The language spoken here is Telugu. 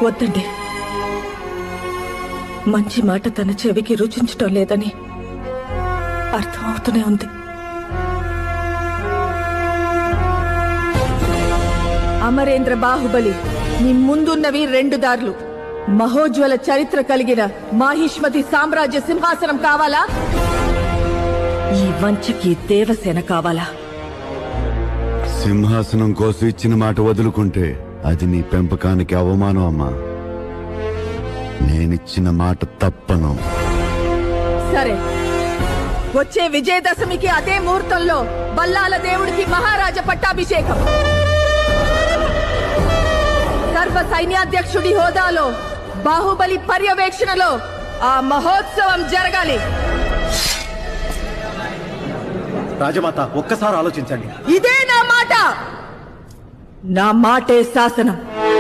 వద్దండి, మంచి మాట తన చెవికి రుచించటం లేదని అర్థమవుతూనే ఉంది. అమరేంద్ర బాహుబలి, నీ ముందున్నవి 2 దారులు. మహోజ్వల చరిత్ర కలిగిన మాహిష్మతి సామ్రాజ్య సింహాసనం కావాలా, ఈ వంచకి దేవసేన కావాలా? సింహాసనం కోసం ఇచ్చిన మాట వదులుకుంటే అది నీ పెంపకానికి అవమానం అమ్మా. నేనిచ్చిన మాట తప్పను. సరే, వచ్చే విజయదశమికి అదే ముహూర్తంలో బల్లాల దేవుడికి మహారాజ పట్టాభిషేకం. సర్వ సైన్యాధ్యక్షుడి హోదాలో బాహుబలి పర్యవేక్షణలో ఆ మహోత్సవం జరగాలి. రాజమాత, ఒక్కసారి ఆలోచించండి. ఇదే నా మాట. నా మాటే శాసనం.